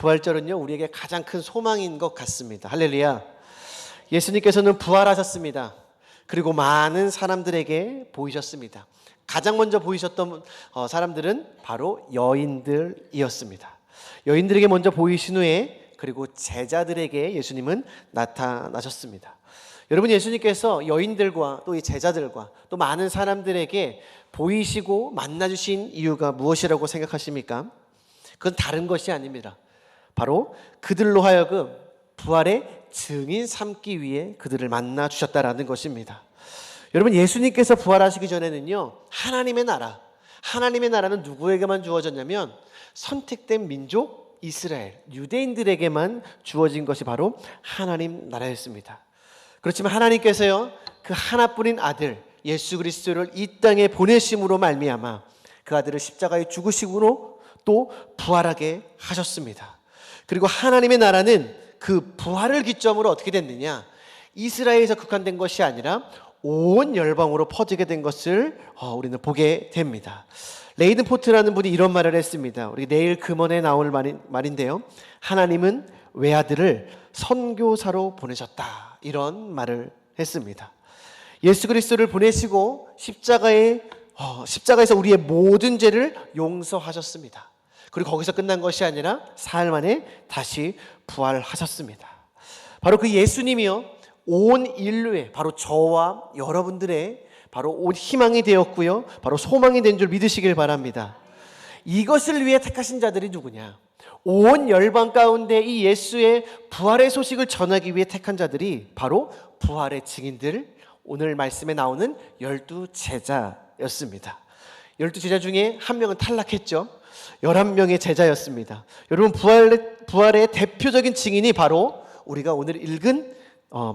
부활절은요, 우리에게 가장 큰 소망인 것 같습니다. 할렐루야. 예수님께서는 부활하셨습니다. 그리고 많은 사람들에게 보이셨습니다. 가장 먼저 보이셨던 사람들은 바로 여인들이었습니다. 여인들에게 먼저 보이신 후에 그리고 제자들에게 예수님은 나타나셨습니다. 여러분, 예수님께서 여인들과 또 이 제자들과 또 많은 사람들에게 보이시고 만나주신 이유가 무엇이라고 생각하십니까? 그건 다른 것이 아닙니다. 바로 그들로 하여금 부활의 증인 삼기 위해 그들을 만나 주셨다라는 것입니다. 여러분, 예수님께서 부활하시기 전에는요, 하나님의 나라는 누구에게만 주어졌냐면 선택된 민족 이스라엘, 유대인들에게만 주어진 것이 바로 하나님 나라였습니다. 그렇지만 하나님께서요, 그 하나뿐인 아들 예수 그리스도를 이 땅에 보내심으로 말미암아 그 아들을 십자가에 죽으심으로 또 부활하게 하셨습니다. 그리고 하나님의 나라는 그 부활을 기점으로 어떻게 됐느냐, 이스라엘에서 국한된 것이 아니라 온 열방으로 퍼지게 된 것을 우리는 보게 됩니다. 레이든 포트라는 분이 이런 말을 했습니다. 우리 내일 금원에 나올 말인데요, 하나님은 외아들을 선교사로 보내셨다, 이런 말을 했습니다. 예수 그리스도를 보내시고 십자가에서 우리의 모든 죄를 용서하셨습니다. 그리고 거기서 끝난 것이 아니라 사흘 만에 다시 부활하셨습니다. 바로 그 예수님이요, 온 인류의, 바로 저와 여러분들의 바로 온 희망이 되었고요, 바로 소망이 된 줄 믿으시길 바랍니다. 이것을 위해 택하신 자들이 누구냐? 온 열방 가운데 이 예수의 부활의 소식을 전하기 위해 택한 자들이 바로 부활의 증인들, 오늘 말씀에 나오는 12제자였습니다. 12제자 중에 한 명은 탈락했죠. 11명의 제자였습니다. 여러분, 부활의 대표적인 증인이 바로 우리가 오늘 읽은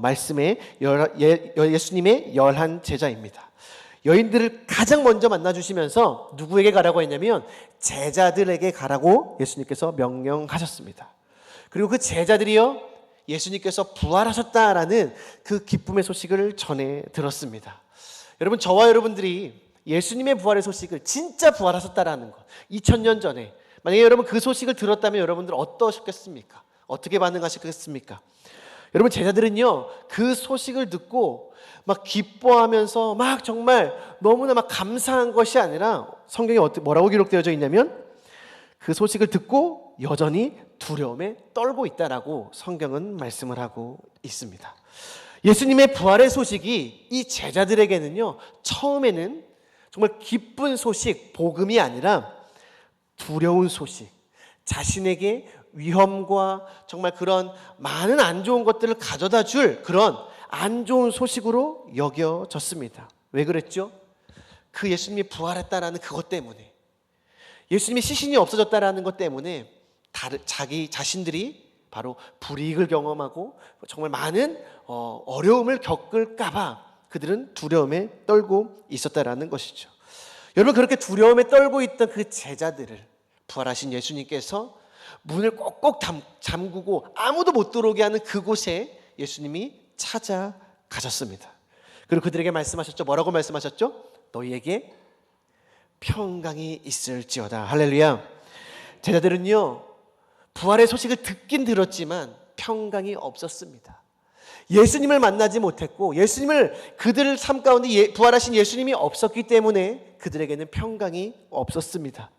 말씀의 예수님의 11제자입니다. 여인들을 가장 먼저 만나주시면서 누구에게 가라고 했냐면 제자들에게 가라고 예수님께서 명령하셨습니다. 그리고 그 제자들이요, 예수님께서 부활하셨다라는 그 기쁨의 소식을 전해 들었습니다. 여러분, 저와 여러분들이 예수님의 부활의 소식을, 진짜 부활하셨다라는 것, 2000년 전에 만약에 여러분 그 소식을 들었다면 여러분들 어떠셨겠습니까? 어떻게 반응하셨겠습니까? 여러분, 제자들은요, 그 소식을 듣고 막 기뻐하면서 막 정말 너무나 막 감사한 것이 아니라 성경에 뭐라고 기록되어져 있냐면 그 소식을 듣고 여전히 두려움에 떨고 있다라고 성경은 말씀을 하고 있습니다. 예수님의 부활의 소식이 이 제자들에게는요, 처음에는 정말 기쁜 소식, 복음이 아니라 두려운 소식, 자신에게 위험과 정말 그런 많은 안 좋은 것들을 가져다 줄 그런 안 좋은 소식으로 여겨졌습니다. 왜 그랬죠? 그 예수님이 부활했다라는 그것 때문에, 예수님이 시신이 없어졌다라는 것 때문에 자기 자신들이 바로 불이익을 경험하고 정말 많은 어려움을 겪을까봐 그들은 두려움에 떨고 있었다라는 것이죠. 여러분, 그렇게 두려움에 떨고 있던 그 제자들을 부활하신 예수님께서 문을 꼭꼭 잠그고 아무도 못 들어오게 하는 그곳에 예수님이 찾아가셨습니다. 그리고 그들에게 말씀하셨죠. 뭐라고 말씀하셨죠? 너희에게 평강이 있을지어다. 할렐루야. 제자들은요, 부활의 소식을 듣긴 들었지만 평강이 없었습니다. 예수님을 만나지 못했고 예수님을, 그들 삶 가운데 부활하신 예수님이 없었기 때문에 그들에게는 평강이 없었습니다.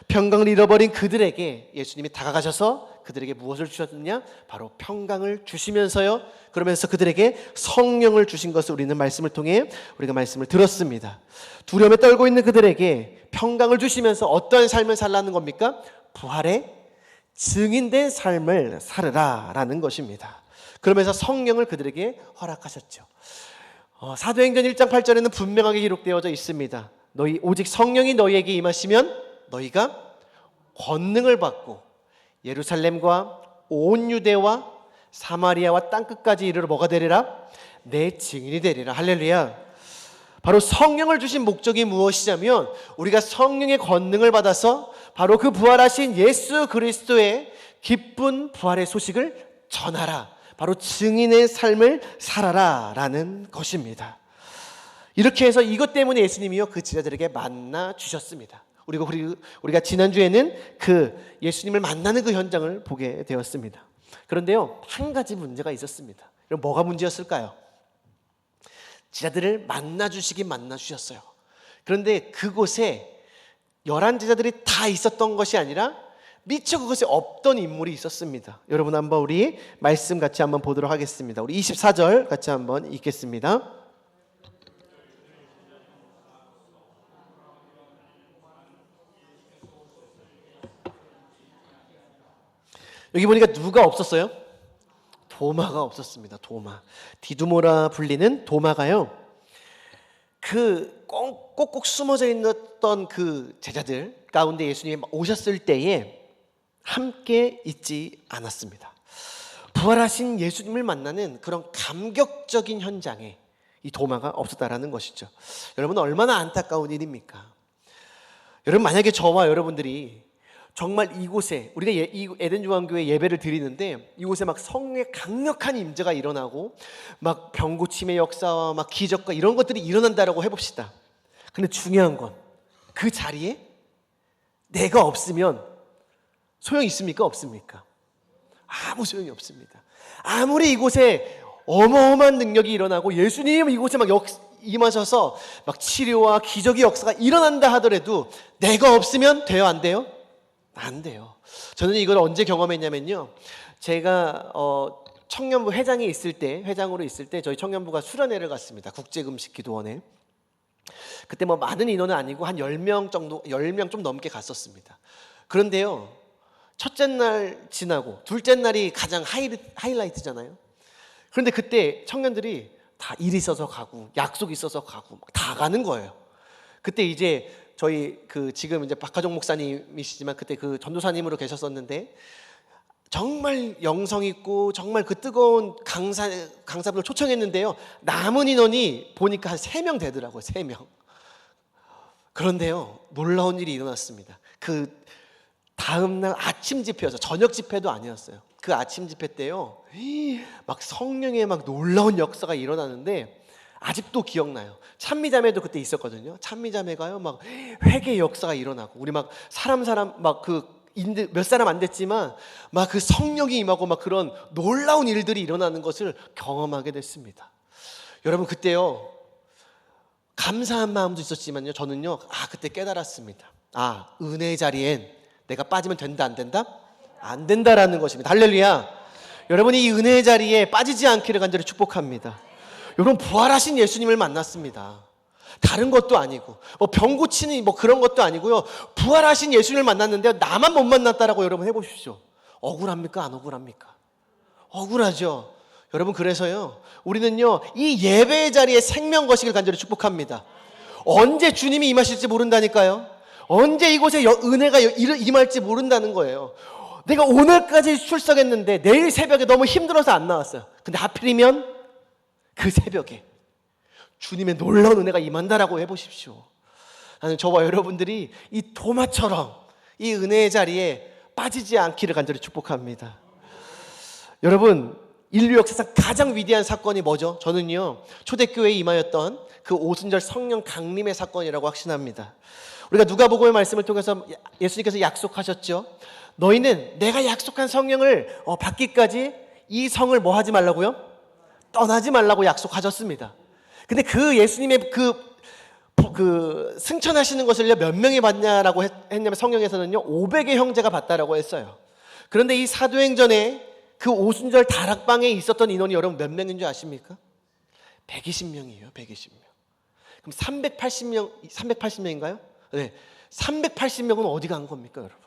평강을 잃어버린 그들에게 예수님이 다가가셔서 그들에게 무엇을 주셨느냐? 바로 평강을 주시면서요, 그러면서 그들에게 성령을 주신 것을 우리는 말씀을 통해 우리가 말씀을 들었습니다. 두려움에 떨고 있는 그들에게 평강을 주시면서 어떠한 삶을 살라는 겁니까? 부활의 증인된 삶을 살으라라는 것입니다. 그러면서 성령을 그들에게 허락하셨죠. 사도행전 1장 8절에는 분명하게 기록되어져 있습니다. 오직 성령이 너희에게 임하시면 너희가 권능을 받고 예루살렘과 온 유대와 사마리아와 땅끝까지 이르러 뭐가 되리라? 내 증인이 되리라. 할렐루야. 바로 성령을 주신 목적이 무엇이냐면 우리가 성령의 권능을 받아서 바로 그 부활하신 예수 그리스도의 기쁜 부활의 소식을 전하라, 바로 증인의 삶을 살아라 라는 것입니다. 이렇게 해서 이것 때문에 예수님이요, 그 제자들에게 만나 주셨습니다. 우리가 지난주에는 그 예수님을 만나는 그 현장을 보게 되었습니다. 그런데요, 한 가지 문제가 있었습니다. 그럼 뭐가 문제였을까요? 제자들을 만나주시긴 만나주셨어요. 그런데 그곳에 11제자들이 다 있었던 것이 아니라 미처 그것에 없던 인물이 있었습니다. 여러분 한번 우리 말씀 같이 한번 보도록 하겠습니다. 우리 24절 같이 한번 읽겠습니다. 여기 보니까 누가 없었어요? 도마가 없었습니다. 도마. 디두모라 불리는 도마가요. 그 꼭꼭 숨어져 있던 그 제자들 가운데 예수님이 오셨을 때에 함께 있지 않았습니다. 부활하신 예수님을 만나는 그런 감격적인 현장에 이 도마가 없었다라는 것이죠. 여러분 얼마나 안타까운 일입니까? 여러분 만약에 저와 여러분들이 정말 이곳에 우리가 이 에덴 요한교회 예배를 드리는데 이곳에 막 성령의 강력한 임재가 일어나고 막 병 고침의 역사와 막 기적과 이런 것들이 일어난다라고 해봅시다. 근데 중요한 건 그 자리에 내가 없으면 소용이 있습니까? 없습니까? 아무 소용이 없습니다. 아무리 이곳에 어마어마한 능력이 일어나고 예수님 이곳에 막 임하셔서 막 치료와 기적의 역사가 일어난다 하더라도 내가 없으면 돼요? 안 돼요? 안 돼요. 저는 이걸 언제 경험했냐면요. 제가 청년부 회장으로 있을 때 저희 청년부가 수련회를 갔습니다. 국제금식기도원에. 그때 뭐 많은 인원은 아니고 한 10명 정도, 10명 좀 넘게 갔었습니다. 그런데요, 첫째 날 지나고 둘째 날이 가장 하이라이트잖아요. 그런데 그때 청년들이 다 일 있어서 가고 약속 있어서 가고 다 가는 거예요. 그때 이제 저희 지금 이제 박하종 목사님이시지만 그때 그 전도사님으로 계셨었는데 정말 영성 있고 정말 그 뜨거운 강사분을 초청했는데요. 남은 인원이 보니까 한 3명 되더라고요. 3명. 그런데요, 놀라운 일이 일어났습니다. 그 다음날 아침 집회여서 저녁 집회도 아니었어요. 그 아침 집회 때요, 막 성령의 막 놀라운 역사가 일어나는데 아직도 기억나요. 찬미자매도 그때 있었거든요. 찬미자매가요, 막 회개 역사가 일어나고 우리 막 사람 막 몇 사람 안 됐지만 막 그 성령이 임하고 막 그런 놀라운 일들이 일어나는 것을 경험하게 됐습니다. 여러분 그때요, 감사한 마음도 있었지만요, 저는요, 그때 깨달았습니다. 은혜의 자리엔 내가 빠지면 된다, 안 된다? 안 된다라는 것입니다. 할렐루야. 여러분이 이 은혜의 자리에 빠지지 않기를 간절히 축복합니다. 여러분 부활하신 예수님을 만났습니다. 다른 것도 아니고 병 고치는 그런 것도 아니고요. 부활하신 예수님을 만났는데 나만 못 만났다라고 여러분 해보십시오. 억울합니까? 안 억울합니까? 억울하죠. 여러분 그래서요, 우리는요 이 예배의 자리에 생명 거시기를 간절히 축복합니다. 언제 주님이 임하실지 모른다니까요. 언제 이곳에 은혜가 임할지 모른다는 거예요. 내가 오늘까지 출석했는데 내일 새벽에 너무 힘들어서 안 나왔어요. 근데 하필이면 그 새벽에 주님의 놀라운 은혜가 임한다라고 해보십시오. 나는 저와 여러분들이 이 도마처럼 이 은혜의 자리에 빠지지 않기를 간절히 축복합니다. 여러분 인류 역사상 가장 위대한 사건이 뭐죠? 저는요 초대교회에 임하였던 그 오순절 성령 강림의 사건이라고 확신합니다. 우리가 누가복음의 말씀을 통해서 예수님께서 약속하셨죠. 너희는 내가 약속한 성령을 받기까지 이 성을 뭐 하지 말라고요? 떠나지 말라고 약속하셨습니다. 근데 그 예수님의 그 승천하시는 것을 몇 명이 받냐라고 했냐면 성경에서는요 500의 형제가 받다라고 했어요. 그런데 이 사도행전에 그 오순절 다락방에 있었던 인원이 여러분 몇 명인 줄 아십니까? 120명이에요. 120명. 그럼 380명인가요? 네. 380명은 어디 간 겁니까, 여러분?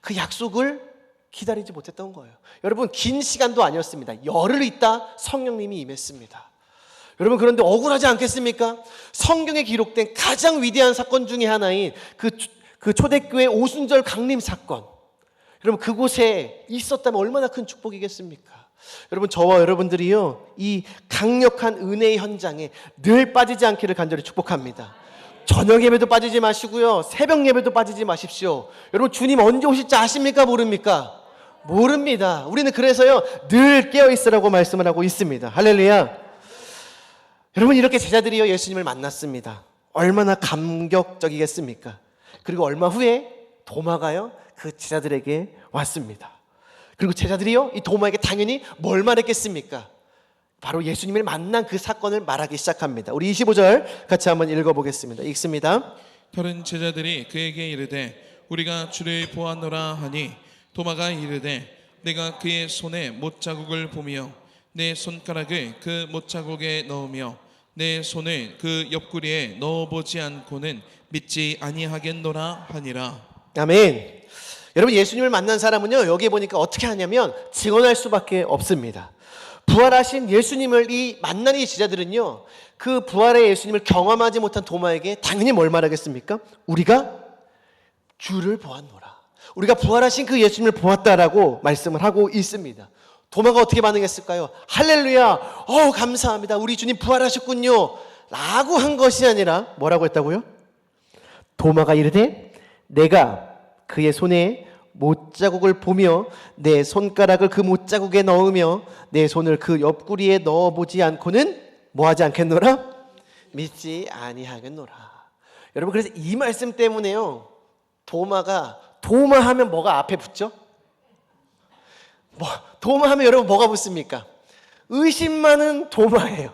그 약속을 기다리지 못했던 거예요. 여러분 긴 시간도 아니었습니다. 열흘 있다 성령님이 임했습니다. 여러분 그런데 억울하지 않겠습니까? 성경에 기록된 가장 위대한 사건 중에 하나인 그 초대교회 오순절 강림 사건, 여러분 그곳에 있었다면 얼마나 큰 축복이겠습니까? 여러분 저와 여러분들이요 이 강력한 은혜의 현장에 늘 빠지지 않기를 간절히 축복합니다. 저녁 예배도 빠지지 마시고요, 새벽 예배도 빠지지 마십시오. 여러분 주님 언제 오실지 아십니까? 모릅니까? 모릅니다. 우리는 그래서요 늘 깨어있으라고 말씀을 하고 있습니다. 할렐루야. 여러분 이렇게 제자들이요 예수님을 만났습니다. 얼마나 감격적이겠습니까? 그리고 얼마 후에 도마가요 그 제자들에게 왔습니다. 그리고 제자들이요 이 도마에게 당연히 뭘 말했겠습니까? 바로 예수님을 만난 그 사건을 말하기 시작합니다. 우리 25절 같이 한번 읽어보겠습니다. 읽습니다. 다른 제자들이 그에게 이르되 우리가 주를 보았노라 하니 도마가 이르되 내가 그의 손에 못자국을 보며 내 손가락을 그 못자국에 넣으며 내 손을 그 옆구리에 넣어보지 않고는 믿지 아니하겠노라 하니라. 아멘. 여러분 예수님을 만난 사람은요 여기 보니까 어떻게 하냐면 증언할 수밖에 없습니다. 부활하신 예수님을 이 만난 이 제자들은요 그 부활의 예수님을 경험하지 못한 도마에게 당연히 뭘 말하겠습니까? 우리가 주를 보았노라. 우리가 부활하신 그 예수님을 보았다라고 말씀을 하고 있습니다. 도마가 어떻게 반응했을까요? 할렐루야, 감사합니다. 우리 주님 부활하셨군요 라고 한 것이 아니라 뭐라고 했다고요? 도마가 이르되 내가 그의 손에 못자국을 보며 내 손가락을 그 못자국에 넣으며 내 손을 그 옆구리에 넣어보지 않고는 뭐하지 않겠노라? 믿지 아니하겠노라. 여러분 그래서 이 말씀 때문에요 도마하면 뭐가 앞에 붙죠? 도마하면 여러분 뭐가 붙습니까? 의심 많은 도마예요.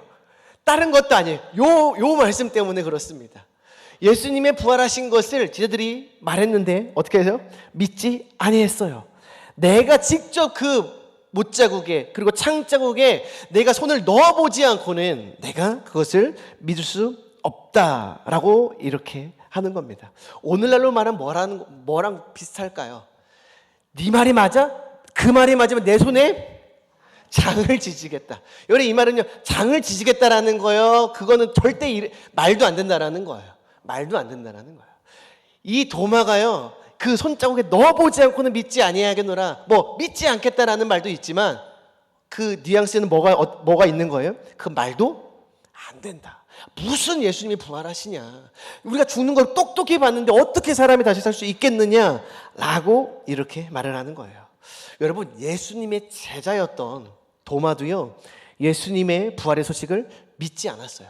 다른 것도 아니에요. 요 말씀 때문에 그렇습니다. 예수님의 부활하신 것을 제자들이 말했는데 어떻게 해서 믿지 아니했어요. 내가 직접 그 못자국에 그리고 창자국에 내가 손을 넣어보지 않고는 내가 그것을 믿을 수 없다라고 이렇게 하는 겁니다. 오늘날로 말하면 뭐랑 비슷할까요? 네 말이 맞아? 그 말이 맞으면 내 손에 장을 지지겠다. 여러분 이 말은요 장을 지지겠다라는 거요 그거는 절대 말도 안 된다라는 거예요. 말도 안 된다라는 거예요. 이 도마가요 그 손자국에 넣어보지 않고는 믿지 아니하겠노라 믿지 않겠다라는 말도 있지만 그 뉘앙스에는 뭐가 있는 거예요? 그 말도 안 된다. 무슨 예수님이 부활하시냐, 우리가 죽는 걸 똑똑히 봤는데 어떻게 사람이 다시 살 수 있겠느냐 라고 이렇게 말을 하는 거예요. 여러분 예수님의 제자였던 도마도요 예수님의 부활의 소식을 믿지 않았어요.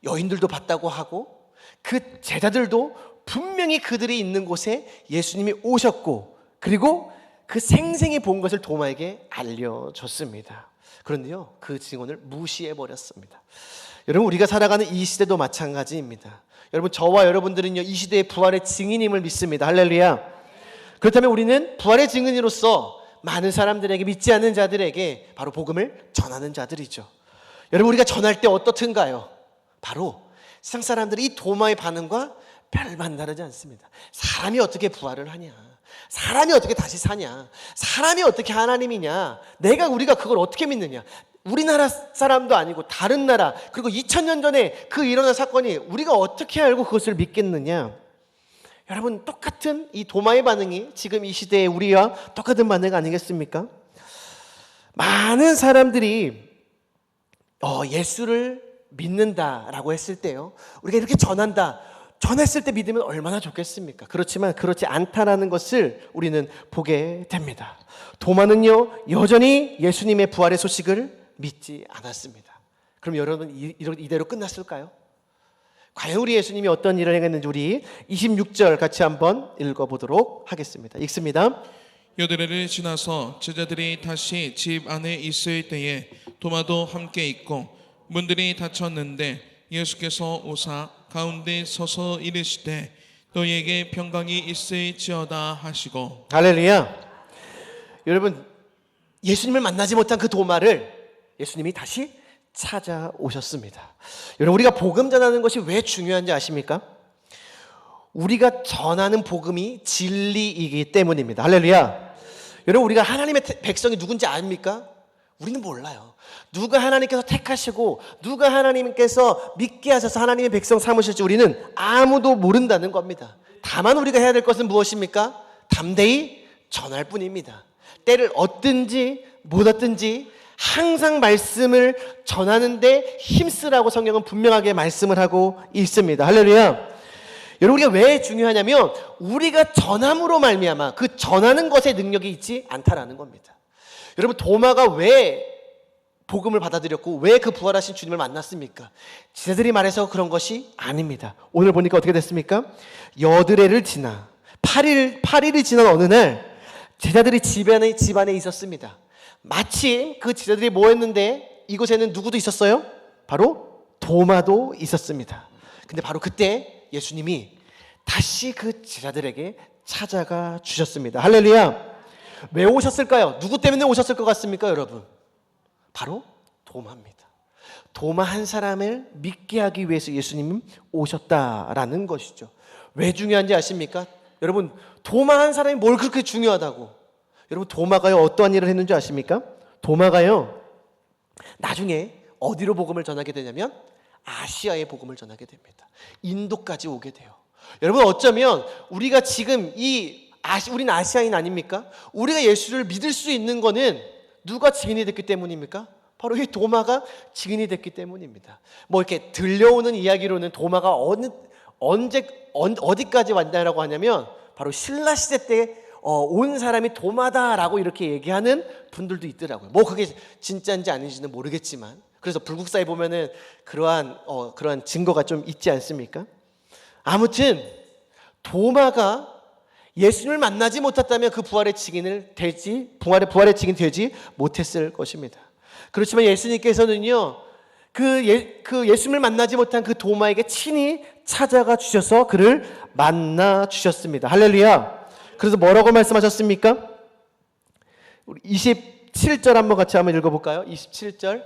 여인들도 봤다고 하고 그 제자들도 분명히 그들이 있는 곳에 예수님이 오셨고 그리고 그 생생히 본 것을 도마에게 알려줬습니다. 그런데요 그 증언을 무시해버렸습니다. 여러분 우리가 살아가는 이 시대도 마찬가지입니다. 여러분 저와 여러분들은요 이 시대의 부활의 증인임을 믿습니다. 할렐루야. 그렇다면 우리는 부활의 증인으로서 많은 사람들에게, 믿지 않는 자들에게 바로 복음을 전하는 자들이죠. 여러분 우리가 전할 때 어떻든가요? 바로 세상 사람들이 이 도마의 반응과 별반 다르지 않습니다. 사람이 어떻게 부활을 하냐, 사람이 어떻게 다시 사냐, 사람이 어떻게 하나님이냐, 우리가 그걸 어떻게 믿느냐. 우리나라 사람도 아니고 다른 나라, 그리고 2000년 전에 그 일어난 사건이 우리가 어떻게 알고 그것을 믿겠느냐. 여러분 똑같은 이 도마의 반응이 지금 이 시대에 우리와 똑같은 반응 아니겠습니까? 많은 사람들이 예수를 믿는다라고 했을 때요 우리가 이렇게 전했을 때 믿으면 얼마나 좋겠습니까? 그렇지만 그렇지 않다라는 것을 우리는 보게 됩니다. 도마는요 여전히 예수님의 부활의 소식을 믿지 않았습니다. 그럼 여러분 이대로 끝났을까요? 과연 우리 예수님이 어떤 일을 행했는지 우리 26절 같이 한번 읽어보도록 하겠습니다. 읽습니다. 여드레를 지나서 제자들이 다시 집 안에 있을 때에 도마도 함께 있고 문들이 닫혔는데 예수께서 오사 가운데 서서 이르시되 너희에게 평강이 있을지어다 하시고. 할렐루야. 여러분 예수님을 만나지 못한 그 도마를 예수님이 다시 찾아오셨습니다. 여러분 우리가 복음 전하는 것이 왜 중요한지 아십니까? 우리가 전하는 복음이 진리이기 때문입니다. 할렐루야. 여러분 우리가 하나님의 백성이 누군지 압니까? 우리는 몰라요. 누가 하나님께서 택하시고 누가 하나님께서 믿게 하셔서 하나님의 백성 삼으실지 우리는 아무도 모른다는 겁니다. 다만 우리가 해야 될 것은 무엇입니까? 담대히 전할 뿐입니다. 때를 얻든지 못 얻든지 항상 말씀을 전하는데 힘쓰라고 성경은 분명하게 말씀을 하고 있습니다. 할렐루야. 여러분 우리가 왜 중요하냐면 우리가 전함으로 말미암아 그 전하는 것에 능력이 있지 않다라는 겁니다. 여러분 도마가 왜 복음을 받아들였고 왜 그 부활하신 주님을 만났습니까? 제자들이 말해서 그런 것이 아닙니다. 오늘 보니까 어떻게 됐습니까? 여드레를 지나 8일이 지난 어느 날 제자들이 집안에 있었습니다. 마침 그 제자들이 뭐 했는데 이곳에는 누구도 있었어요? 바로 도마도 있었습니다. 근데 바로 그때 예수님이 다시 그 제자들에게 찾아가 주셨습니다. 할렐루야. 왜 오셨을까요? 누구 때문에 오셨을 것 같습니까, 여러분? 바로 도마입니다. 도마 한 사람을 믿게 하기 위해서 예수님은 오셨다라는 것이죠. 왜 중요한지 아십니까? 여러분, 도마 한 사람이 뭘 그렇게 중요하다고? 여러분, 도마가요 어떠한 일을 했는지 아십니까? 도마가요 나중에 어디로 복음을 전하게 되냐면 아시아에 복음을 전하게 됩니다. 인도까지 오게 돼요. 여러분, 어쩌면 우리가 지금 우리는 아시아인 아닙니까? 우리가 예수를 믿을 수 있는 거는 누가 증인이 됐기 때문입니까? 바로 이 도마가 증인이 됐기 때문입니다. 뭐 이렇게 들려오는 이야기로는 도마가 어디까지 왔다라고 하냐면 바로 신라 시대 때 온 사람이 도마다라고 이렇게 얘기하는 분들도 있더라고요. 뭐 그게 진짜인지 아닌지는 모르겠지만 그래서 불국사에 보면은 그러한 증거가 좀 있지 않습니까? 아무튼 도마가 예수님을 만나지 못했다면 그 부활의 증인이 되지 못했을 것입니다. 그렇지만 예수님께서는요 그 예수님을 만나지 못한 그 도마에게 친히 찾아가 주셔서 그를 만나 주셨습니다. 할렐루야. 그래서 뭐라고 말씀하셨습니까? 우리 27절 한번 같이 읽어볼까요? 27절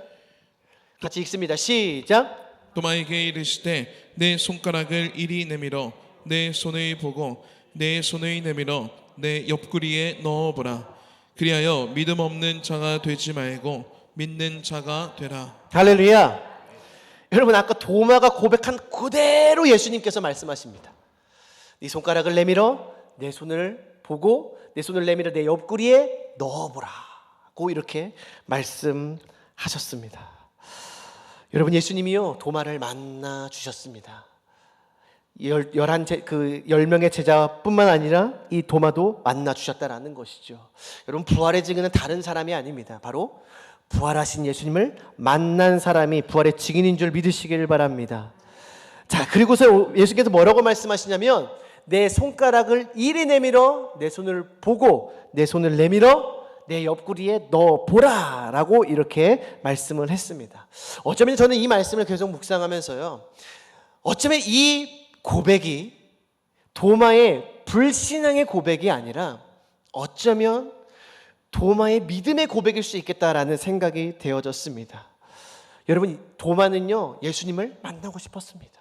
같이 읽습니다. 시작. 도마에게 이르시되 내 손가락을 이리 내밀어 내 손을 보고 내 손을 내밀어 내 옆구리에 넣어보라. 그리하여 믿음 없는 자가 되지 말고 믿는 자가 되라. 할렐루야. 여러분, 아까 도마가 고백한 그대로 예수님께서 말씀하십니다. 네 손가락을 내밀어 내 손을 보고 내 손을 내밀어 내 옆구리에 넣어보라고 이렇게 말씀하셨습니다. 여러분, 예수님이요 도마를 만나 주셨습니다. 10명의 제자뿐만 아니라 이 도마도 만나 주셨다라는 것이죠. 여러분, 부활의 증인은 다른 사람이 아닙니다. 바로 부활하신 예수님을 만난 사람이 부활의 증인인 줄 믿으시길 바랍니다. 자, 그리고서 예수께서 뭐라고 말씀하시냐면 내 손가락을 이리 내밀어 내 손을 보고 내 손을 내밀어 내 옆구리에 넣어보라 라고 이렇게 말씀을 했습니다. 어쩌면 저는 이 말씀을 계속 묵상하면서요 어쩌면 이 고백이 도마의 불신앙의 고백이 아니라 어쩌면 도마의 믿음의 고백일 수 있겠다라는 생각이 되어졌습니다. 여러분, 도마는요 예수님을 만나고 싶었습니다.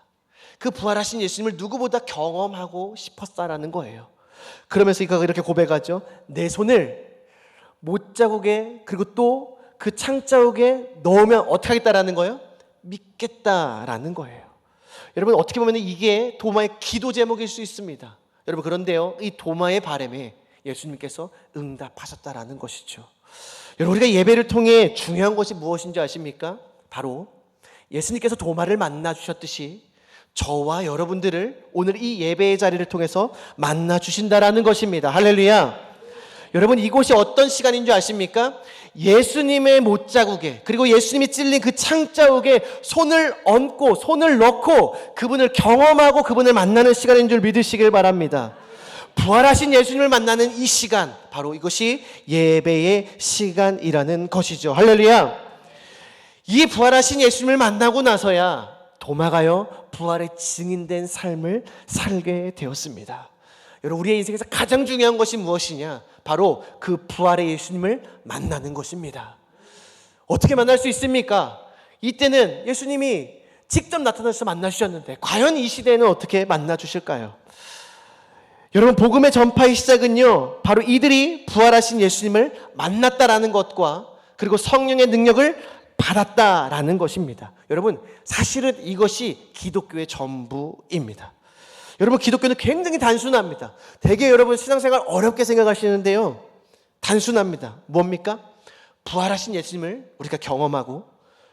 그 부활하신 예수님을 누구보다 경험하고 싶었다라는 거예요. 그러면서 이렇게 고백하죠. 내 손을 못자국에 그리고 또 그 창자국에 넣으면 어떻게 하겠다라는 거예요? 믿겠다라는 거예요. 여러분, 어떻게 보면 이게 도마의 기도 제목일 수 있습니다. 여러분, 그런데요 이 도마의 바람에 예수님께서 응답하셨다라는 것이죠. 여러분, 우리가 예배를 통해 중요한 것이 무엇인지 아십니까? 바로 예수님께서 도마를 만나 주셨듯이 저와 여러분들을 오늘 이 예배의 자리를 통해서 만나 주신다라는 것입니다. 할렐루야. 여러분, 이곳이 어떤 시간인 줄 아십니까? 예수님의 못자국에 그리고 예수님이 찔린 그 창자국에 손을 얹고 손을 넣고 그분을 경험하고 그분을 만나는 시간인 줄 믿으시길 바랍니다. 부활하신 예수님을 만나는 이 시간, 바로 이것이 예배의 시간이라는 것이죠. 할렐루야. 이 부활하신 예수님을 만나고 나서야 도마가요 부활의 증인된 삶을 살게 되었습니다. 여러분, 우리의 인생에서 가장 중요한 것이 무엇이냐? 바로 그 부활의 예수님을 만나는 것입니다. 어떻게 만날 수 있습니까? 이때는 예수님이 직접 나타나서 만나주셨는데 과연 이 시대에는 어떻게 만나 주실까요? 여러분, 복음의 전파의 시작은요 바로 이들이 부활하신 예수님을 만났다라는 것과 그리고 성령의 능력을 받았다라는 것입니다. 여러분, 사실은 이것이 기독교의 전부입니다. 여러분, 기독교는 굉장히 단순합니다. 되게 여러분 신앙생활 어렵게 생각하시는데요 단순합니다. 뭡니까? 부활하신 예수님을 우리가 경험하고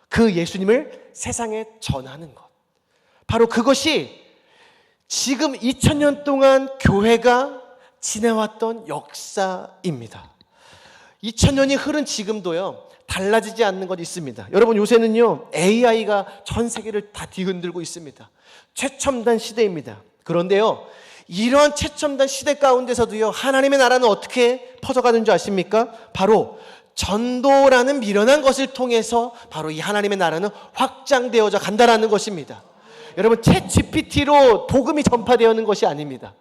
그 예수님을 세상에 전하는 것, 바로 그것이 지금 2000년 동안 교회가 지내왔던 역사입니다. 2000년이 흐른 지금도요 달라지지 않는 것 있습니다. 여러분, 요새는요 AI가 전 세계를 다 뒤흔들고 있습니다. 최첨단 시대입니다. 그런데요, 이러한 최첨단 시대 가운데서도요 하나님의 나라는 어떻게 퍼져가는 줄 아십니까? 바로 전도라는 미련한 것을 통해서 바로 이 하나님의 나라는 확장되어져 간다라는 것입니다. 여러분, 챗 GPT로 복음이 전파되어는 것이 아닙니다.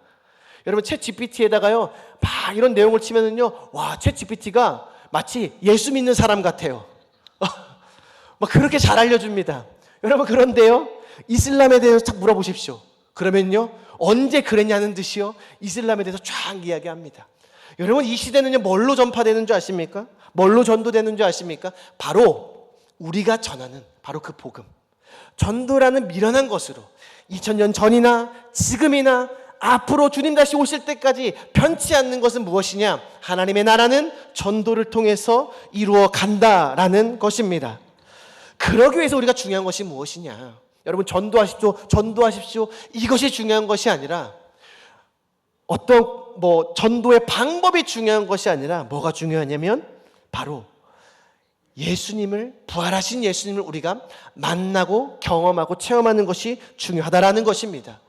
여러분, 챗 GPT에다가요 막 이런 내용을 치면은요, 와, 챗 GPT가 마치 예수 믿는 사람 같아요. 막 그렇게 잘 알려줍니다. 여러분, 그런데요 이슬람에 대해서 딱 물어보십시오. 그러면요 언제 그랬냐는 듯이요 이슬람에 대해서 쫙 이야기합니다. 여러분, 이 시대는요 뭘로 전파되는 줄 아십니까? 뭘로 전도되는 줄 아십니까? 바로 우리가 전하는 바로 그 복음, 전도라는 미련한 것으로 2000년 전이나 지금이나 앞으로 주님 다시 오실 때까지 변치 않는 것은 무엇이냐? 하나님의 나라는 전도를 통해서 이루어 간다라는 것입니다. 그러기 위해서 우리가 중요한 것이 무엇이냐? 여러분, 전도하십시오. 이것이 중요한 것이 아니라 어떤 전도의 방법이 중요한 것이 아니라 뭐가 중요하냐면 바로 예수님을, 부활하신 예수님을 우리가 만나고 경험하고 체험하는 것이 중요하다라는 것입니다.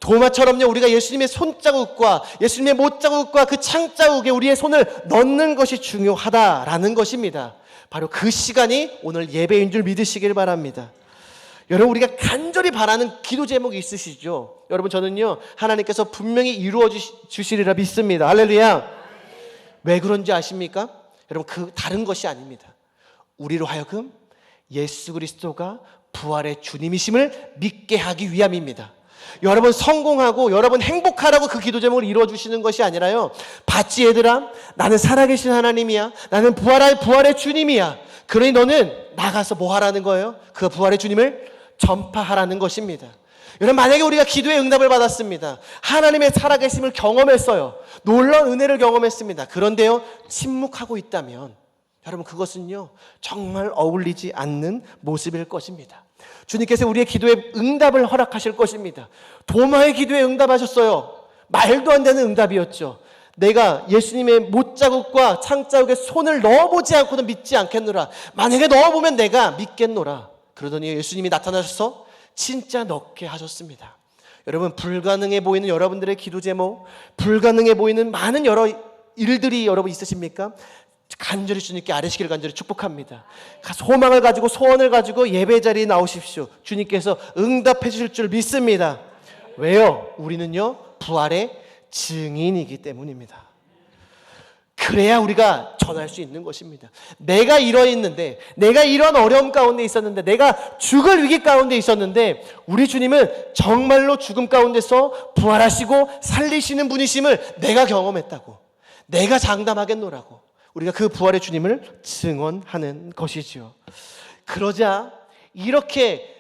도마처럼요 우리가 예수님의 손자국과 예수님의 못자국과 그 창자국에 우리의 손을 넣는 것이 중요하다라는 것입니다. 바로 그 시간이 오늘 예배인 줄 믿으시길 바랍니다. 여러분, 우리가 간절히 바라는 기도 제목이 있으시죠? 여러분, 저는요 하나님께서 분명히 이루어 주시리라 믿습니다. 할렐루야. 왜 그런지 아십니까? 여러분, 그 다른 것이 아닙니다. 우리로 하여금 예수 그리스도가 부활의 주님이심을 믿게 하기 위함입니다. 여러분 성공하고 여러분 행복하라고 그 기도 제목을 이루어 주시는 것이 아니라요, 봤지 얘들아, 나는 살아계신 하나님이야, 나는 부활의 주님이야, 그러니 너는 나가서 뭐 하라는 거예요? 그 부활의 주님을 전파하라는 것입니다. 여러분, 만약에 우리가 기도의 응답을 받았습니다. 하나님의 살아계심을 경험했어요. 놀라운 은혜를 경험했습니다. 그런데요 침묵하고 있다면 여러분, 그것은요 정말 어울리지 않는 모습일 것입니다. 주님께서 우리의 기도에 응답을 허락하실 것입니다. 도마의 기도에 응답하셨어요. 말도 안 되는 응답이었죠. 내가 예수님의 못자국과 창자국에 손을 넣어보지 않고는 믿지 않겠노라. 만약에 넣어보면 내가 믿겠노라. 그러더니 예수님이 나타나셔서 진짜 넣게 하셨습니다. 여러분, 불가능해 보이는 여러분들의 기도 제목, 불가능해 보이는 많은 여러 일들이 여러분 있으십니까? 간절히 주님께 아뢰시기를 간절히 축복합니다. 소망을 가지고 소원을 가지고 예배 자리에 나오십시오. 주님께서 응답해 주실 줄 믿습니다. 왜요? 우리는요 부활의 증인이기 때문입니다. 그래야 우리가 전할 수 있는 것입니다. 내가 이러했는데, 내가 이런 어려움 가운데 있었는데, 내가 죽을 위기 가운데 있었는데 우리 주님은 정말로 죽음 가운데서 부활하시고 살리시는 분이심을 내가 경험했다고, 내가 장담하겠노라고 우리가 그 부활의 주님을 증언하는 것이지요. 그러자 이렇게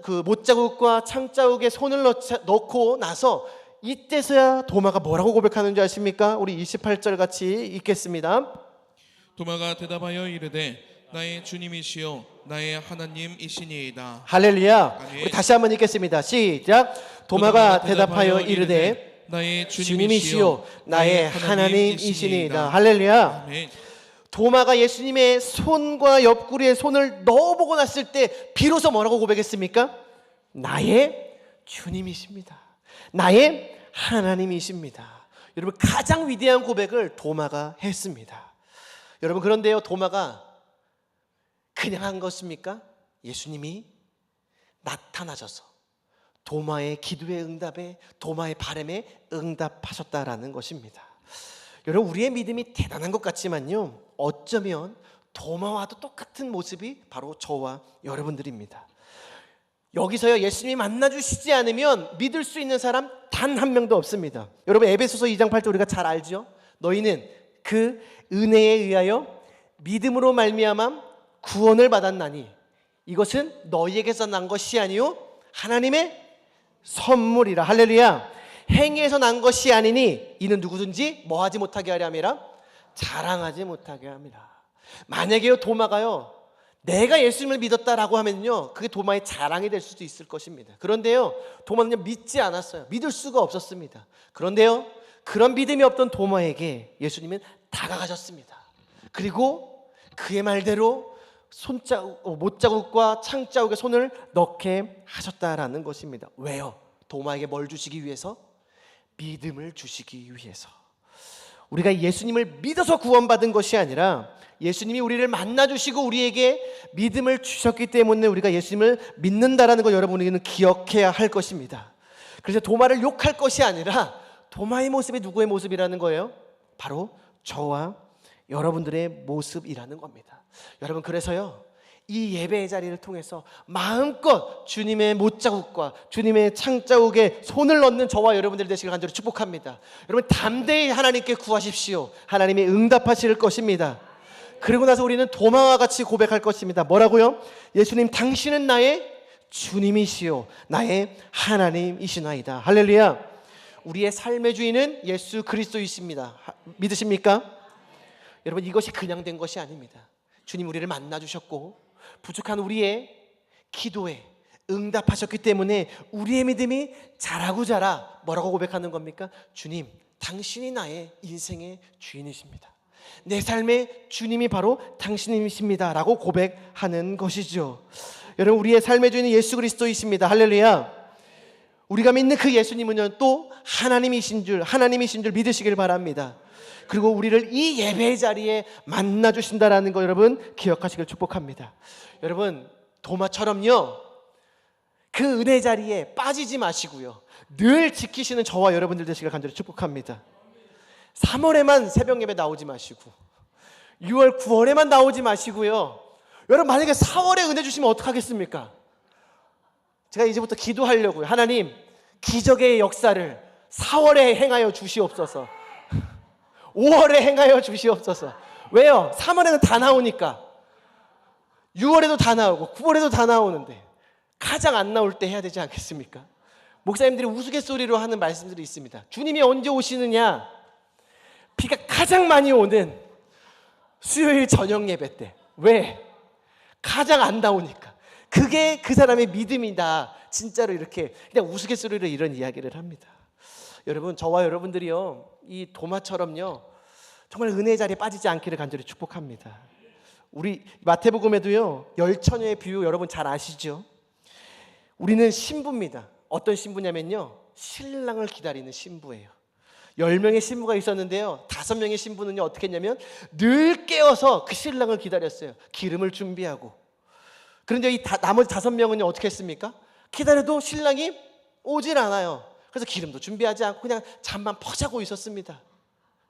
그 못자국과 창자국에 손을 넣고 나서 이때서야 도마가 뭐라고 고백하는지 아십니까? 우리 28절 같이 읽겠습니다. 도마가 대답하여 이르되 나의 주님이시요 나의 하나님이시니이다. 할렐루야. 아멘. 우리 다시 한번 읽겠습니다. 시작. 도마가 대답하여 이르되 나의 주님이시요 나의 하나님이시니이다. 할렐루야. 아멘. 도마가 예수님의 손과 옆구리에 손을 넣어보고 났을 때 비로소 뭐라고 고백했습니까? 나의 주님이십니다. 나의 하나님이십니다. 여러분, 가장 위대한 고백을 도마가 했습니다. 여러분, 그런데요 도마가 그냥 한 것입니까? 예수님이 나타나셔서 도마의 기도의 응답에, 도마의 바람에 응답하셨다라는 것입니다. 여러분, 우리의 믿음이 대단한 것 같지만요, 어쩌면 도마와도 똑같은 모습이 바로 저와 여러분들입니다. 여기서요 예수님이 만나주시지 않으면 믿을 수 있는 사람 단 한 명도 없습니다. 여러분, 에베소서 2장 8절 우리가 잘 알죠? 너희는 그 은혜에 의하여 믿음으로 말미암아 구원을 받았나니 이것은 너희에게서 난 것이 아니요 하나님의 선물이라. 할렐루야. 행위에서 난 것이 아니니 이는 누구든지 뭐하지 못하게 하려 함이라, 자랑하지 못하게 합니다. 만약에요 도마가요 내가 예수님을 믿었다라고 하면요 그게 도마의 자랑이 될 수도 있을 것입니다. 그런데요 도마는 믿지 않았어요. 믿을 수가 없었습니다. 그런데요 그런 믿음이 없던 도마에게 예수님은 다가가셨습니다. 그리고 그의 말대로 못자국과 창자국에 손을 넣게 하셨다라는 것입니다. 왜요? 도마에게 뭘 주시기 위해서? 믿음을 주시기 위해서. 우리가 예수님을 믿어서 구원받은 것이 아니라 예수님이 우리를 만나주시고 우리에게 믿음을 주셨기 때문에 우리가 예수님을 믿는다라는 걸 여러분에게는 기억해야 할 것입니다. 그래서 도마를 욕할 것이 아니라 도마의 모습이 누구의 모습이라는 거예요? 바로 저와 여러분들의 모습이라는 겁니다. 여러분, 그래서요, 이 예배의 자리를 통해서 마음껏 주님의 못자국과 주님의 창자국에 손을 넣는 저와 여러분들 되시길 간절히 축복합니다. 여러분, 담대히 하나님께 구하십시오. 하나님이 응답하실 것입니다. 그리고 나서 우리는 도마와 같이 고백할 것입니다. 뭐라고요? 예수님, 당신은 나의 주님이시요 나의 하나님이시나이다. 할렐루야. 우리의 삶의 주인은 예수 그리스도이십니다. 믿으십니까? 여러분, 이것이 그냥 된 것이 아닙니다. 주님 우리를 만나주셨고 부족한 우리의 기도에 응답하셨기 때문에 우리의 믿음이 자라고 자라 뭐라고 고백하는 겁니까? 주님, 당신이 나의 인생의 주인이십니다. 내 삶의 주님이 바로 당신이십니다 라고 고백하는 것이죠. 여러분, 우리의 삶의 주인은 예수 그리스도이십니다. 할렐루야. 우리가 믿는 그 예수님은 또 하나님이신 줄 믿으시길 바랍니다. 그리고 우리를 이 예배의 자리에 만나주신다라는 거 여러분 기억하시길 축복합니다. 여러분, 도마처럼요, 그 은혜 자리에 빠지지 마시고요, 늘 지키시는 저와 여러분들 되시길 간절히 축복합니다. 3월에만 새벽 예배 나오지 마시고 6월 9월에만 나오지 마시고요. 여러분, 만약에 4월에 은혜 주시면 어떡하겠습니까? 제가 이제부터 기도하려고요. 하나님, 기적의 역사를 4월에 행하여 주시옵소서. 5월에 행하여 주시옵소서. 왜요? 3월에는 다 나오니까. 6월에도 다 나오고 9월에도 다 나오는데 가장 안 나올 때 해야 되지 않겠습니까? 목사님들이 우스갯소리로 하는 말씀들이 있습니다. 주님이 언제 오시느냐? 비가 가장 많이 오는 수요일 저녁 예배 때. 왜? 가장 안 나오니까. 그게 그 사람의 믿음이다. 진짜로 이렇게 그냥 우스갯소리로 이런 이야기를 합니다. 여러분, 저와 여러분들이요, 이 도마처럼요, 정말 은혜의 자리에 빠지지 않기를 간절히 축복합니다. 우리 마태복음에도요, 열처녀의 비유 여러분 잘 아시죠? 우리는 신부입니다. 어떤 신부냐면요, 신랑을 기다리는 신부예요. 10명의 신부가 있었는데요, 5명의 신부는요 어떻게 했냐면 늘 깨어서 그 신랑을 기다렸어요. 기름을 준비하고. 그런데 이 나머지 5명은요 어떻게 했습니까? 기다려도 신랑이 오질 않아요. 그래서 기름도 준비하지 않고 그냥 잠만 퍼자고 있었습니다.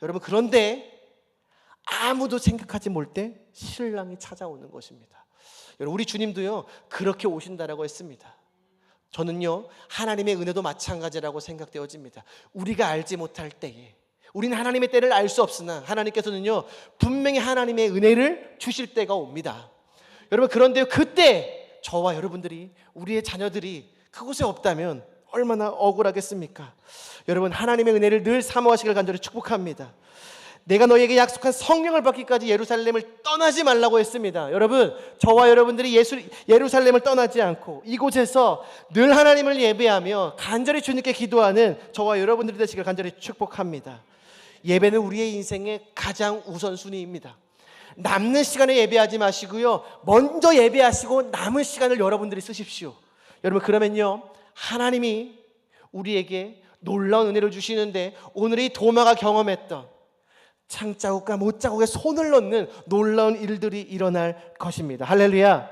여러분, 그런데 아무도 생각하지 못 때 신랑이 찾아오는 것입니다. 여러분, 우리 주님도요 그렇게 오신다라고 했습니다. 저는요 하나님의 은혜도 마찬가지라고 생각되어집니다. 우리가 알지 못할 때에, 우리는 하나님의 때를 알 수 없으나 하나님께서는요 분명히 하나님의 은혜를 주실 때가 옵니다. 여러분, 그런데요 그때 저와 여러분들이, 우리의 자녀들이 그곳에 없다면 얼마나 억울하겠습니까? 여러분, 하나님의 은혜를 늘 사모하시길 간절히 축복합니다. 내가 너에게 약속한 성령을 받기까지 예루살렘을 떠나지 말라고 했습니다. 여러분, 저와 여러분들이 예루살렘을 떠나지 않고 이곳에서 늘 하나님을 예배하며 간절히 주님께 기도하는 저와 여러분들이 되시길 간절히 축복합니다. 예배는 우리의 인생의 가장 우선순위입니다. 남는 시간에 예배하지 마시고요, 먼저 예배하시고 남은 시간을 여러분들이 쓰십시오. 여러분, 그러면요 하나님이 우리에게 놀라운 은혜를 주시는데, 오늘 이 도마가 경험했던 창자국과 못자국에 손을 넣는 놀라운 일들이 일어날 것입니다. 할렐루야.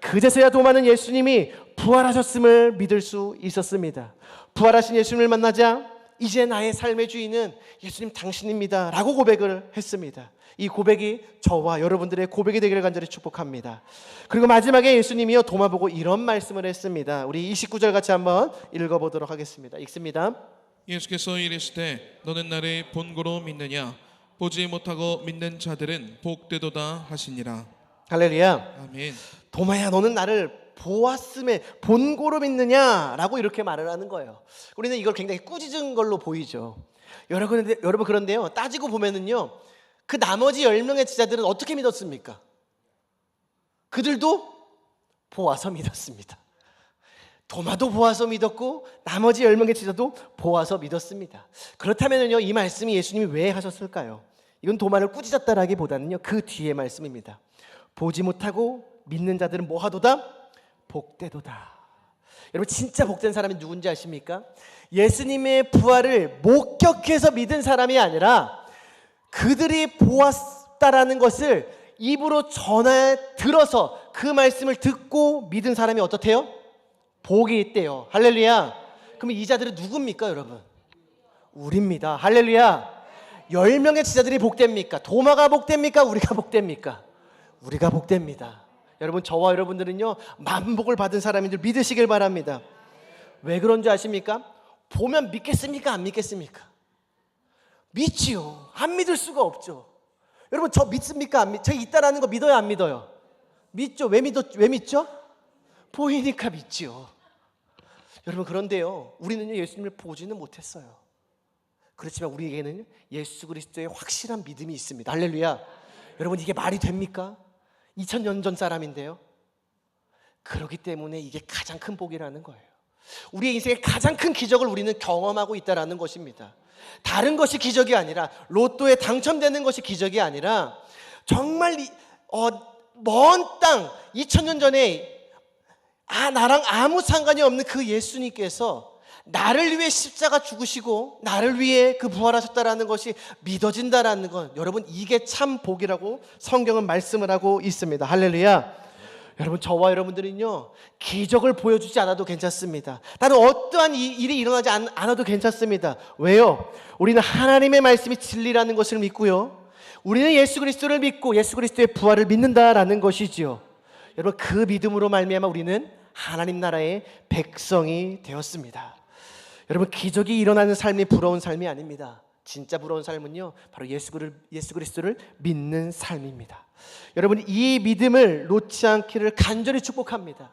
그제서야 도마는 예수님이 부활하셨음을 믿을 수 있었습니다. 부활하신 예수님을 만나자 이제 나의 삶의 주인은 예수님 당신입니다 라고 고백을 했습니다. 이 고백이 저와 여러분들의 고백이 되기를 간절히 축복합니다. 그리고 마지막에 예수님이요 도마 보고 이런 말씀을 했습니다. 우리 29절 같이 한번 읽어보도록 하겠습니다. 읽습니다. 예수께서 이르시되 너는 나를 본고로 믿느냐? 보지 못하고 믿는 자들은 복되도다 하시니라. 할렐루야. 아멘. 도마야, 너는 나를 보았음에 본고로 믿느냐라고 이렇게 말을 하는 거예요. 우리는 이걸 굉장히 꾸짖은 걸로 보이죠. 여러분, 그런데요 따지고 보면은요 그 나머지 10명의 제자들은 어떻게 믿었습니까? 그들도 보아서 믿었습니다. 도마도 보아서 믿었고 나머지 10명의 제자도 보아서 믿었습니다. 그렇다면요 이 말씀이 예수님이 왜 하셨을까요? 이건 도마를 꾸짖었다라기보다는요, 그 뒤에 말씀입니다. 보지 못하고 믿는 자들은 뭐하도다? 복되도다. 여러분, 진짜 복된 사람이 누군지 아십니까? 예수님의 부활을 목격해서 믿은 사람이 아니라 그들이 보았다라는 것을 입으로 들어서 그 말씀을 듣고 믿은 사람이 어떻대요? 복이 있대요. 할렐루야. 그럼 이 자들은 누굽니까, 여러분? 우리입니다. 할렐루야. 10명의 제자들이 복됩니까? 도마가 복됩니까? 우리가 복됩니까? 우리가 복됩니다. 여러분, 저와 여러분들은요, 만복을 받은 사람인 줄 믿으시길 바랍니다. 왜 그런 줄 아십니까? 보면 믿겠습니까? 안 믿겠습니까? 믿지요. 안 믿을 수가 없죠. 여러분, 저 믿습니까? 저 있다라는 거 믿어요? 안 믿어요? 믿죠. 왜 믿죠? 보이니까 믿지요. 여러분, 그런데요, 우리는요, 예수님을 보지는 못했어요. 그렇지만 우리에게는 예수 그리스도의 확실한 믿음이 있습니다. 할렐루야. 여러분, 이게 말이 됩니까? 2000년 전 사람인데요. 그렇기 때문에 이게 가장 큰 복이라는 거예요. 우리의 인생의 가장 큰 기적을 우리는 경험하고 있다는 것입니다. 다른 것이 기적이 아니라, 로또에 당첨되는 것이 기적이 아니라, 정말 먼 땅 2000년 전에 나랑 아무 상관이 없는 그 예수님께서 나를 위해 십자가 죽으시고 나를 위해 그 부활하셨다라는 것이 믿어진다라는 건, 여러분, 이게 참 복이라고 성경은 말씀을 하고 있습니다. 할렐루야. 여러분, 저와 여러분들은요, 기적을 보여주지 않아도 괜찮습니다. 다른 어떠한 일이 일어나지 않아도 괜찮습니다. 왜요? 우리는 하나님의 말씀이 진리라는 것을 믿고요, 우리는 예수 그리스도를 믿고 예수 그리스도의 부활을 믿는다라는 것이지요. 여러분, 그 믿음으로 말미암아 우리는 하나님 나라의 백성이 되었습니다. 여러분, 기적이 일어나는 삶이 부러운 삶이 아닙니다. 진짜 부러운 삶은요, 바로 예수 그리스도를 믿는 삶입니다. 여러분, 이 믿음을 놓지 않기를 간절히 축복합니다.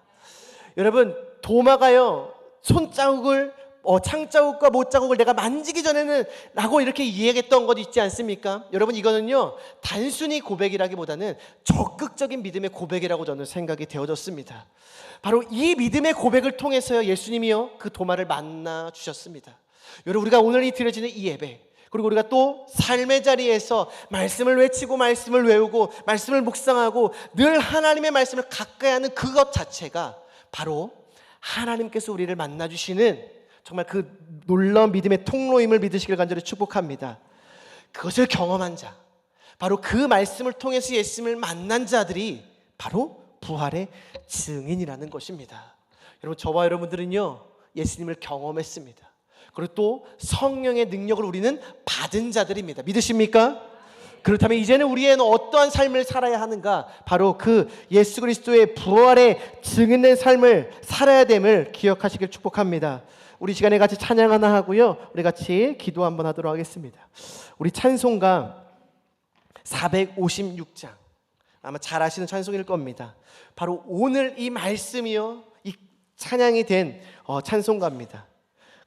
여러분, 도마가요, 창자국과 못자국을 내가 만지기 전에는 라고 이렇게 이야기했던 것 있지 않습니까? 여러분, 이거는요, 단순히 고백이라기보다는 적극적인 믿음의 고백이라고 저는 생각이 되어졌습니다. 바로 이 믿음의 고백을 통해서요, 예수님이요, 그 도마를 만나 주셨습니다. 여러분, 우리가 오늘 드려지는 이 예배, 그리고 우리가 또 삶의 자리에서 말씀을 외치고 말씀을 외우고 말씀을 묵상하고 늘 하나님의 말씀을 가까이 하는 그것 자체가 바로 하나님께서 우리를 만나주시는 정말 그 놀라운 믿음의 통로임을 믿으시길 간절히 축복합니다. 그것을 경험한 자, 바로 그 말씀을 통해서 예수님을 만난 자들이 바로 부활의 증인이라는 것입니다. 여러분, 저와 여러분들은요, 예수님을 경험했습니다. 그리고 또 성령의 능력을 우리는 받은 자들입니다. 믿으십니까? 그렇다면 이제는 우리에는 어떠한 삶을 살아야 하는가? 바로 그 예수 그리스도의 부활의 증인된 삶을 살아야 됨을 기억하시길 축복합니다. 우리 시간에 같이 찬양 하나 하고요, 우리 같이 기도 한번 하도록 하겠습니다. 우리 찬송가 456장, 아마 잘 아시는 찬송일 겁니다. 바로 오늘 이 말씀이요, 이 찬양이 된 찬송가입니다.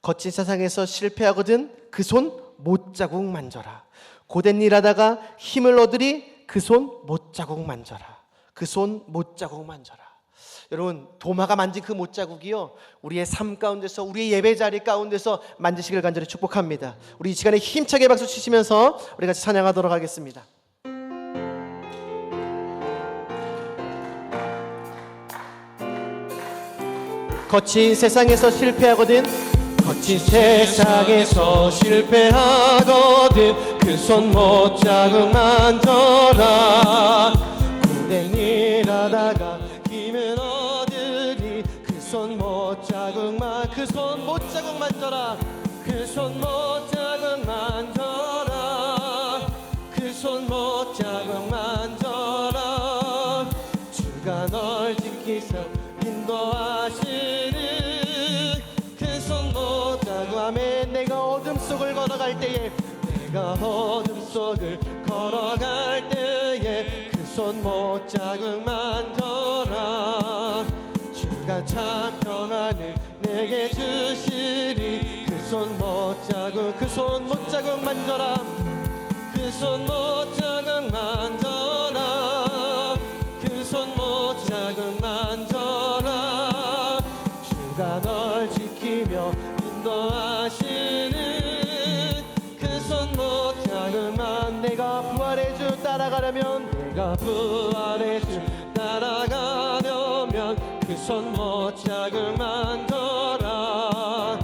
거친 세상에서 실패하거든 그 손 못자국 만져라. 고된 일 하다가 힘을 얻으리 그 손 못자국 만져라. 그 손 못자국 만져라. 여러분, 도마가 만진 그 못자국이요, 우리의 삶 가운데서, 우리의 예배 자리 가운데서 만지시길 간절히 축복합니다. 우리 이 시간에 힘차게 박수 치시면서 우리 같이 찬양하도록 하겠습니다. 거친 세상에서 실패하거든, 거친 세상에서 실패하거든 그 손 못자국 만져라. 고된 일 하다가 힘을 얻으리 그 손 못자국 만져라. 그 손 못자국 만져라. 그 손 못자국 만져라. 주가 널 지키사 인도하시는 그 손 못자국. 아멘. 내가 어둠 속을 걸어갈 때에, 내가 어둠 속을 걸어갈 때에 그 손 못자국 만져라. 주가 참 평안을 내게 주시리 그 손 못자국. 그 손 못자국 만져라. 그 손 못자국 만져라. 그 손 못자국 만져라. 주가 널 지키며 인도하시는 그 손 못자국만. 내가 왜냐면 내가 부활의 주 따라가려면 그 손 못자국 만져라.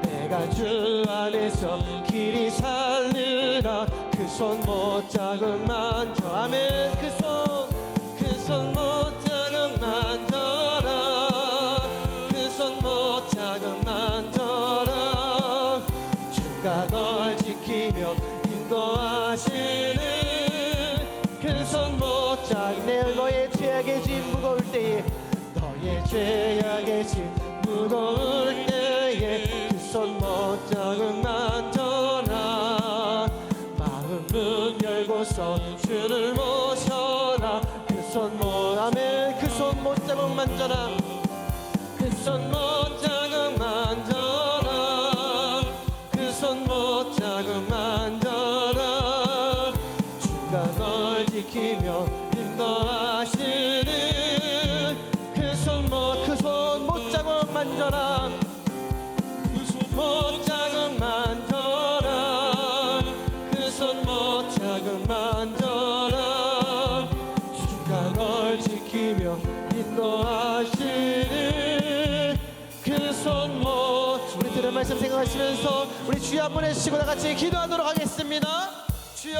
내가 주 안에서 길이 살리라. 그 손 못자국 만져. 아멘. 그 손 못자국 만져라. 그 손 못자국 만져라. 주가 널 지키며 인도하시는 그 손 못자국. 내 너의 죄악의 짐 무거울 때에, 너의 죄악의 짐 무거울 때에 그 손 못자국 만져라. 마음은 열고서 주를 모셔라. 그 손 못, 아멘. 그 손 못자국 만져라. 그 손 못자국 만져라. 그 손 못자국 만져라. 주가 널 지키며 인도하시는 그 손 못자국 만져라. 그 손 못자국 만져라. 그 손 못자국 만져라. 주가 널 지키며 인도하시는 그 손 못. 우리 들은 말씀 생각하시면서 우리 주여 한번 해주시고 다 같이 기도하도록 하겠습니다. 주여,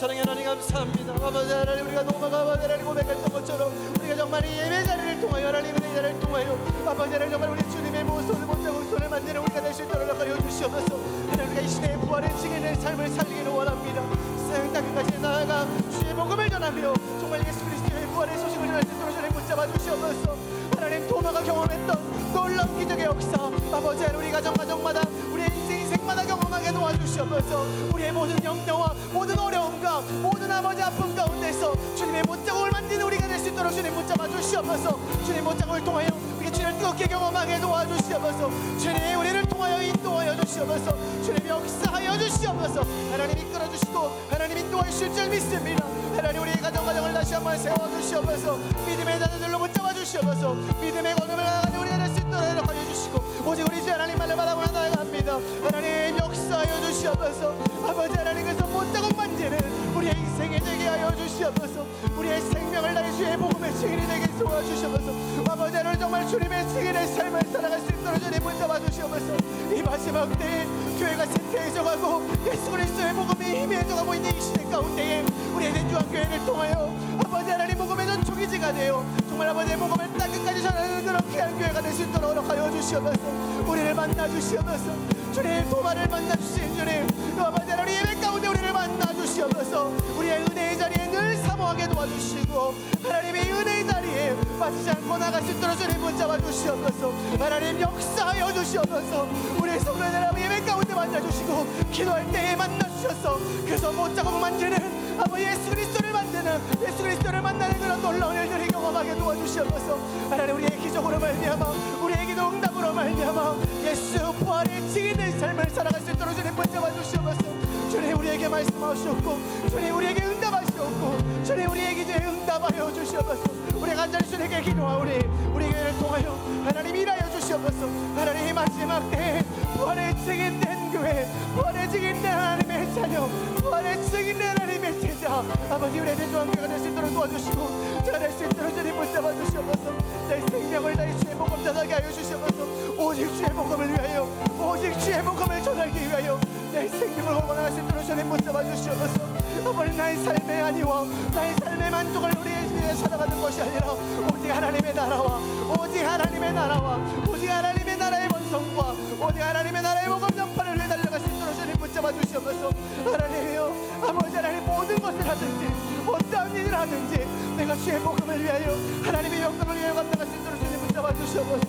사랑의 하나님 감사합니다. 아버지 하나님, 우리가 도마가 아버지 하나님 고백했던 것처럼 우리가 정말 이 예배 자리를 통하여 하나님 은혜 자리를 통하여 아버지 하나님 정말 우리 주님의 모습을 못자국 손을 만드는 우리가 될 수 있도록 하여 주시옵소서. 하나님, 우리가 이 시대의 부활의 증인의 삶을 살기를 원합니다. 세상 땅끝까지 나아가 주의 복음을 전하며 정말 예수 그리스도의 부활의 소식을 전할 수 있도록 주님 붙잡아 주시옵소서. 하나님, 도마가 경험했던 놀라운 기적의 역사 아버지 하나님, 우리 가정마다 우리의 인생마다 경험하게 도와주시옵소서. 우리의 모든 염려와 모든 어려움과 모든 아버지 아픔 가운데서 주님의 못자국을 만드는 우리가 될 수 있도록 주님 붙잡아 주시옵소서. 주님 못자국을 통하여 우리가 주님을 뜨겁게 경험하게 도와주시옵소서. 주님 우리를 통하여 인도하여 주시옵소서. 주님 역사하여 주시옵소서. 하나님 이끌어 주시고 하나님 인도하여 주실 줄 믿습니다. 하나님, 우리의 가정을 다시 한번 세워주시옵소서. 믿음의 자녀들로 붙잡아 주시옵소서. 믿음의 걸음을 나가는 우리가 될 수 있도록 하여 주시고 오직 우리 주 하나님만을 바라보며 나아갑니다. 하나님 역사하여 주시옵소서. 아버지 하나님, 그래서 못자국 만지는 우리의 인생이 되게 하여 주시옵소서. 우리의 생명을 다해 주의 복음의 증인이 되게 도와주시옵소서. 아버지 하나님, 정말 주님의 증인의 삶을 살아갈 수 있도록 주님 붙잡아 주시옵소서. 이 마지막 때에 교회가 쇠퇴해져가고 예수 그리스도의 복음이 희미해져가고 있는 이 시대 가운데에 우리의 대주한교회를 통하여 아버지 하나님 복음의 전초기지가 되어 정말 아버지의 복음을 땅끝까지 전하는 그런 귀한 교회가 될 수 있도록 하여 주시옵소서. 우리를 만나 주시옵소서. 주님 도마를 만나 주신 주님, 아버지 하나님 예배 가운데 우리를 만나 주시옵소서. 우리의 은혜의 자리에 늘 사모하게 도와주시고 하나님의 은혜의 자리에 빠지지 않고 나갈 수 있도록 주님 붙잡아 주시옵소서. 하나님 역사하여 주시옵소서. 우리의 성도들 예배 가운데 만나 주시고 기도할 때에 만나 주셔서 그래서 못자국 만지는 아버지 예수 그리스도를 만드는 예수 그리스도를 만나는 그런 놀라운 일들이 경험하게 도와주시옵소서. 하나님, 우리의 기적으로 말미암아 우리의 기도 응답으로 말미암아 예수 부활의 증인의 삶을 살아갈 수 있도록 주님 붙잡아 주시옵소서. 주님 우리에게 말씀하시옵고 주님 우리에게 응답하시옵고 주님 우리의 기도에 응답하여 주시옵소서. 우리 간절히 주님께 기도하오니 우리 교회를 통하여 하나님 일하여 주시옵소서. 하나님 마지막 때에 부활의 증인된 교회, 부활의 증인된 하나님의 자녀, 부활의 증인된 하나님의 제자 아버지, 우리의 대주한교회가 될 수 있도록 도와주시고 될 수 있도록 주님 붙잡아 주시옵소서. 내 생명을 다해 주의 복음 전하게 하여 주시옵소서. 오직 주의 복음을 위하여, 오직 주의 복음을 전하기 위하여 내 생명을 헌화할 수 있도록 주님 붙잡아 주시옵소서. 아버지, 나의 삶의 아니와 나의 삶의 만족을 우리의 집에 살아가는 것이 아니라 오직 하나님의 나라와 오직 하나님의 나라와 오직 하나님의 나라의 번성과 오직 하나님의 나라의 복음 전파를 위해 달려갈 수 있도록 주님 붙잡아 주시옵소서. 하나님이여, 아버지 하나님 모든 것을 하든지 어떠한 일을 하든지 내가 주의 복음을 위하여 하나님의 영광을 위하여 감당할 수 있도록 주님 붙잡아 주시옵소서.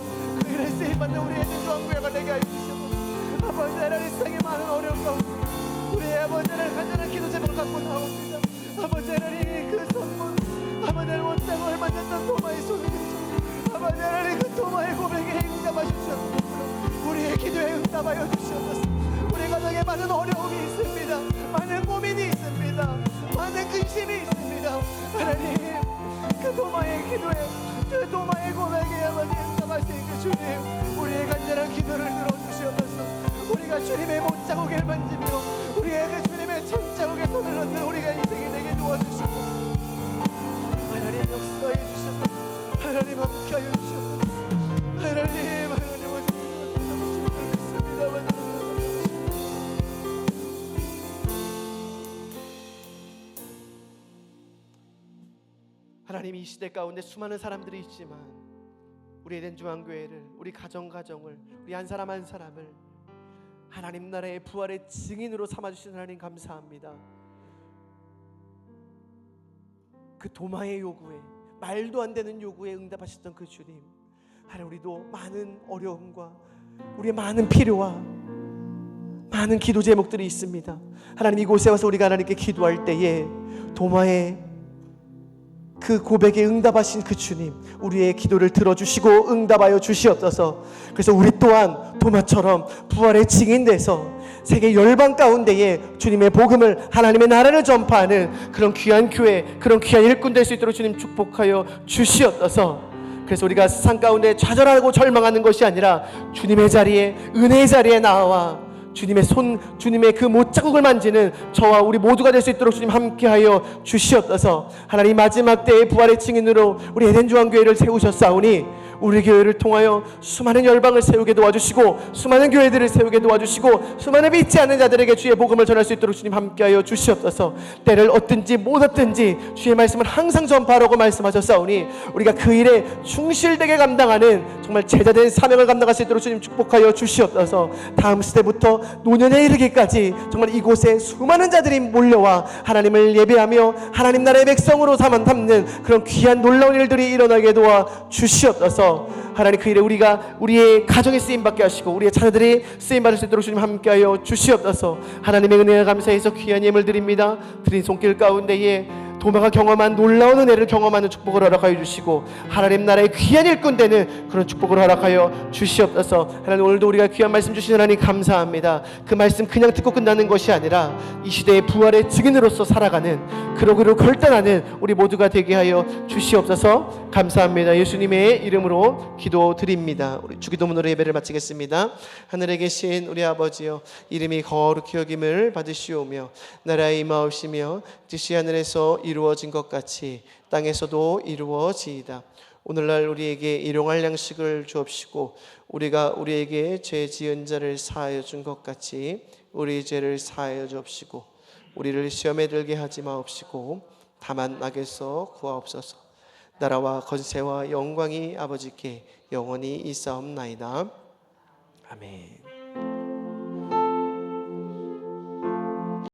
그 일에 쓰임받는 우리의 대주한교회가 되게 하여 주시옵소서. 아버지 하나님, 세상에 많은 어려움 가운데 우리의 아버지 하나님 간절한 기도 제목을 갖고 나옵니다. 아버지 하나님, 그 선문 아버지 하나님 원장을 만졌던 도마의 손을 드시고 아버지 하나님 그 도마의 고백에 응답하셨습니다. 우리의 기도에 응답하여 주시옵소서. 우리 가정에 많은 어려움이 있습니다. 많은 고민이 있습니다. 많은 근심이 있습니다. 하나님, 그 도마의 기도에 그 도마의 고백에 아버지 응답할 수 있게 주님, 우리의 간절한 기도를 들어주시옵소서. 우리가 주님의 못자국을 만지며 우리의 그 주님 없는 우리가 인생이 되게 도와주시고 하나님 역사해 주셔서 하나님 함께하여 주셔서 하나님 하나님, 이 시대 가운데 수많은 사람들이 있지만 우리 에덴 중앙교회를, 우리 가정을, 우리 한 사람 한 사람을 하나님 나라의 부활의 증인으로 삼아주신 하나님 감사합니다. 그 도마의 요구에, 말도 안 되는 요구에 응답하셨던 그 주님, 하나님 우리도 많은 어려움과 우리의 많은 필요와 많은 기도 제목들이 있습니다. 하나님, 이곳에 와서 우리가 하나님께 기도할 때에 도마의 그 고백에 응답하신 그 주님, 우리의 기도를 들어주시고 응답하여 주시옵소서. 그래서 우리 또한 도마처럼 부활의 증인돼서 세계 열방 가운데에 주님의 복음을, 하나님의 나라를 전파하는 그런 귀한 교회, 그런 귀한 일꾼 될 수 있도록 주님 축복하여 주시옵소서. 그래서 우리가 세상 가운데 좌절하고 절망하는 것이 아니라 주님의 자리에, 은혜의 자리에 나와 주님의 손, 주님의 그 못자국을 만지는 저와 우리 모두가 될 수 있도록 주님 함께하여 주시옵소서. 하나님, 마지막 때의 부활의 증인으로 우리 에덴 중앙교회를 세우셨사오니 우리 교회를 통하여 수많은 열방을 세우게 도와주시고 수많은 교회들을 세우게 도와주시고 수많은 믿지 않는 자들에게 주의 복음을 전할 수 있도록 주님 함께하여 주시옵소서. 때를 얻든지 못 얻든지 주의 말씀을 항상 전파하라고 말씀하셨사오니 우리가 그 일에 충실되게 감당하는 정말 제자된 사명을 감당할 수 있도록 주님 축복하여 주시옵소서. 다음 시대부터 노년에 이르기까지 정말 이곳에 수많은 자들이 몰려와 하나님을 예배하며 하나님 나라의 백성으로 삼는 그런 귀한 놀라운 일들이 일어나게 도와 주시옵소서. 하나님, 그 일에 우리가 우리의 가정에 쓰임받게 하시고 우리의 자녀들이 쓰임받을 수 있도록 주님 함께하여 주시옵소서. 하나님의 은혜에 감사해서 귀한 예물 드립니다. 드린 손길 가운데에 도마가 경험한 놀라운 은혜를 경험하는 축복을 허락하여 주시고 하나님 나라의 귀한 일꾼 되는 그런 축복을 허락하여 주시옵소서. 하나님, 오늘도 우리가 귀한 말씀 주시는 하나님 감사합니다. 그 말씀 그냥 듣고 끝나는 것이 아니라 이 시대의 부활의 증인으로서 살아가는, 그러기로 결단하는 우리 모두가 되게 하여 주시옵소서. 감사합니다. 예수님의 이름으로 기도드립니다. 우리 주기도문으로 예배를 마치겠습니다. 하늘에 계신 우리 아버지여, 이름이 거룩히 여김을 받으시오며 나라의 임하옵시며 뜻이 하늘에서 이루어진 것 같이 땅에서도 이루어지이다. 오늘날 우리에게 일용할 양식을 주옵시고 우리가 우리에게 죄 지은 자를 사하여 준 것 같이 우리 죄를 사하여 주옵시고 우리를 시험에 들게 하지 마옵시고 다만 악에서 구하옵소서. 나라와 권세와 영광이 아버지께 영원히 있사옵나이다. 아멘.